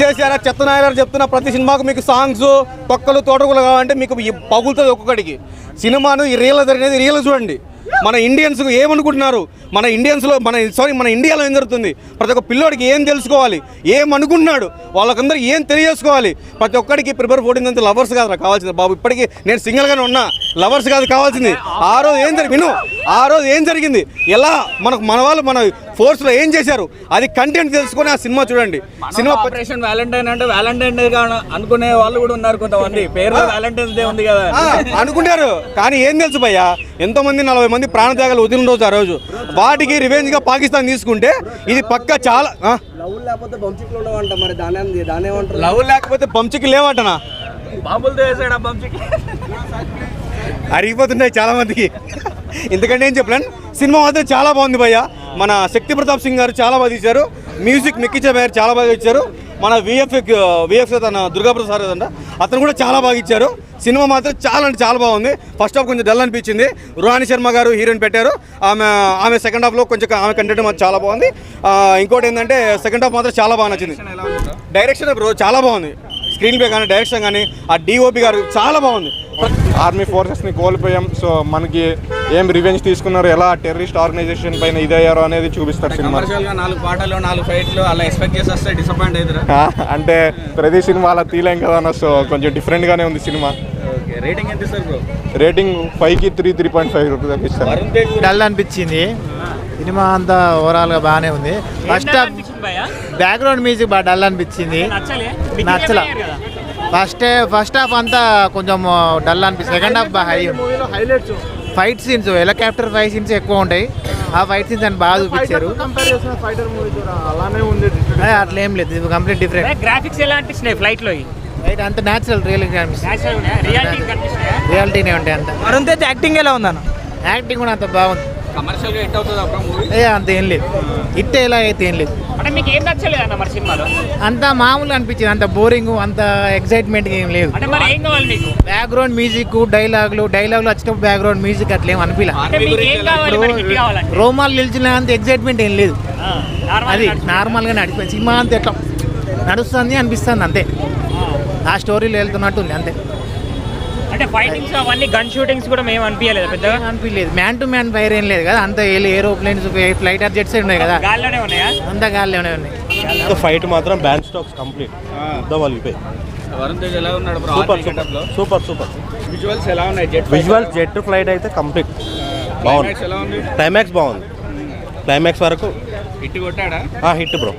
చేశారా చెత్త నాయగారు చెప్తున్న ప్రతి సినిమాకు మీకు సాంగ్స్ తొక్కలు తోటకులు కావాలంటే మీకు పగులుతుంది ఒక్కొక్కడికి. సినిమాను ఈ రియల్ జరిగినది రియల్ చూడండి. మన ఇండియన్స్ ఏమనుకుంటున్నారు, మన ఇండియాలో ఏం జరుగుతుంది, ప్రతి ఒక్క పిల్లోడికి ఏం తెలుసుకోవాలి, ఏమనుకుంటున్నాడు, వాళ్ళకందరూ ఏం తెలియజేసుకోవాలి. ప్రతి ఒక్కడికి ప్రిపేర్ 14 లవర్స్ కాదురా కావాల్సింది బాబు. ఇప్పటికీ నేను సింగిల్గానే ఉన్నా, లవర్స్ కాదు కావాల్సింది. ఆ రోజు ఏం జరిగింది, ఎలా మన వాళ్ళు మన ఫోర్స్లో ఏం చేశారు, అది కంటెంట్ తెలుసుకొని ఆ సినిమా చూడండి. సినిమా ఆపరేషన్ వ్యాలంటైన్ అంటే వ్యాలంటైన్ డే అనుకునే వాళ్ళు కూడా ఉన్నారు కొంతమంది. పేరు వ్యాలంటైన్స్ డే ఉంది కదా అనుకుంటారు, కానీ ఏం తెలుసు భయ్యా, ఎంతోమంది 40 మంది ప్రాణత్యాగాలు వదిలిన రోజు ఆ రోజు. వాటికి రివెంజ్గా పాకిస్తాన్ తీసుకుంటే ఇది పక్క చాలా లవ్ లేకపోతే బంచికి లేవంటనా, బాబులతో వేసాడు ఆ బంచికి అరిగిపోతున్నాయి చాలా మందికి. ఎందుకంటే ఏం చెప్పలేను, సినిమా మాత్రం చాలా బాగుంది భయ్య. మన శక్తి ప్రతాప్ సింగ్ గారు చాలా బాగా తీశారు, మ్యూజిక్ మిక్కిచే గారు చాలా బాగా ఇచ్చారు. మన విఎఫ్ఎక్స్ తన దుర్గాప్రసాద్ అంట, అతను కూడా చాలా బాగా ఇచ్చారు. సినిమా మాత్రం చాలా అంటే చాలా బాగుంది. ఫస్ట్ హాఫ్ కొంచెం డల్ అనిపించింది. రుహాని శర్మ గారు హీరోయిన్ పెట్టారు, ఆమె సెకండ్ హాఫ్లో కొంచెం ఆమె కంటెంట్ మాత్రం చాలా బాగుంది. ఇంకోటి ఏంటంటే సెకండ్ హాఫ్ మాత్రం చాలా బాగా నచ్చింది. డైరెక్షన్ చాలా బాగుంది, స్క్రీన్ ప్లే కానీ డైరెక్షన్ కానీ ఆ డిఓపి గారు చాలా బాగుంది. ఆర్మీ ఫోర్సెస్ని కోల్పోయాం, సో మనకి ఏం రివెంజ్ తీసుకున్నారు, ఎలా టెర్రరిస్ట్ ఆర్గనైజేషన్ పైన ఇదయ్యారో అనేది చూపిస్తారు సినిమా. 4 పాటలు 4 ఫైట్లు అలా ఎక్స్పెక్ట్ చేసి వస్తే డిసప్పాయింట్ అవుతారా? అంటే ప్రతి సినిమా అలా తీలేం కదా అన్న, సో కొంచెం డిఫరెంట్గానే ఉంది సినిమా. రేటింగ్ ఎంత ఇస్తారు బ్రో? రేటింగ్ 5కి 3.5 ఇస్తాను. డల్ అనిపించింది సినిమా అంతా, ఓవరాల్గా బాగానే ఉంది. ఫస్ట్ బ్యాక్గ్రౌండ్ మ్యూజిక్ బాగా డల్ అనిపించింది, నచ్చలా. ఫస్ట్ హాఫ్ అంతా కొంచెం డల్ అనిపిస్తుంది, సెకండ్ హాఫ్ బాగా highlights fight scenes, helicopter fight scenes ఎక్కువ ఉంటాయి. ఆ ఫైట్ సీన్స్ అని బాగా చూపించారు. అట్లా ఏం లేదు, ఇది కంప్లీట్ డిఫరెంట్. గ్రాఫిక్స్ ఎలా అనిపిస్తున్నాయి ఫ్లైట్ లో? అంత న్యాచురల్ రియాలిటీనే ఉంటాయి అంత. వరుణ్ తేజ్ యాక్టింగ్ ఎలా ఉందన్న? యాక్టింగ్ కూడా అంత బాగుంది. కమర్షియల్ గా హిట్ అవుతుందా బ్రో మూవీ? అంత ఏం లేదు, హిట్ ఎలా అయితే ఏం లేదు. అంటే మీకు ఏం నచ్చలేదు అన్న మరి సినిమాలో? అంత మామూలు అనిపించింది, అంత బోరింగ్, అంత ఎక్సైట్మెంట్ ఏం లేదు. అంటే మరి ఏం కావాలి మీకు? బ్యాక్గ్రౌండ్ మ్యూజిక్, డైలాగులు వచ్చేటప్పుడు బ్యాక్గ్రౌండ్ మ్యూజిక్ అట్లా ఏం అనిపించలే. రోమాలు నిలిచిన అంత ఎక్సైట్మెంట్ ఏం లేదు, అది నార్మల్ గా నడిపోయింది. సినిమా అంతా ఎట్లా నడుస్తుంది అనిపిస్తుంది అంతే, ఆ స్టోరీలో వెళ్తున్నట్టు ఉంది అంతే. అంటే ఫైటింగ్స్ అవన్నీ గన్ షూటింగ్స్ కూడా మేము అనిపించలేదు, పెద్దగా అనిపించలేదు. మ్యాన్ టు మ్యాన్ ఫైర్ ఏం లేదు కదా, అంత ఏరోప్లేన్స్, ఫ్లైటర్ జెట్స్ ఉన్నాయి కదా, గాల్లోనే ఉన్నాయా? అంతా గాల్లోనే ఉన్నాయి. ఫైట్ మాత్రం బ్యాన్ స్టాక్స్ కంప్లీట్ వాళ్ళిపోయి. వరుణ్ తేజ్ ఎలా ఉన్నాడు బ్రో? సూపర్. విజువల్స్ ఎలా ఉన్నాయి? జెట్ ఫ్లైట్ అయితే కంప్లీట్ బాగుంది. ఎలా ఉంది? క్లైమాక్స్ బాగుంది, క్లైమాక్స్ వరకు హిట్ కొట్టాడా? Hit bro.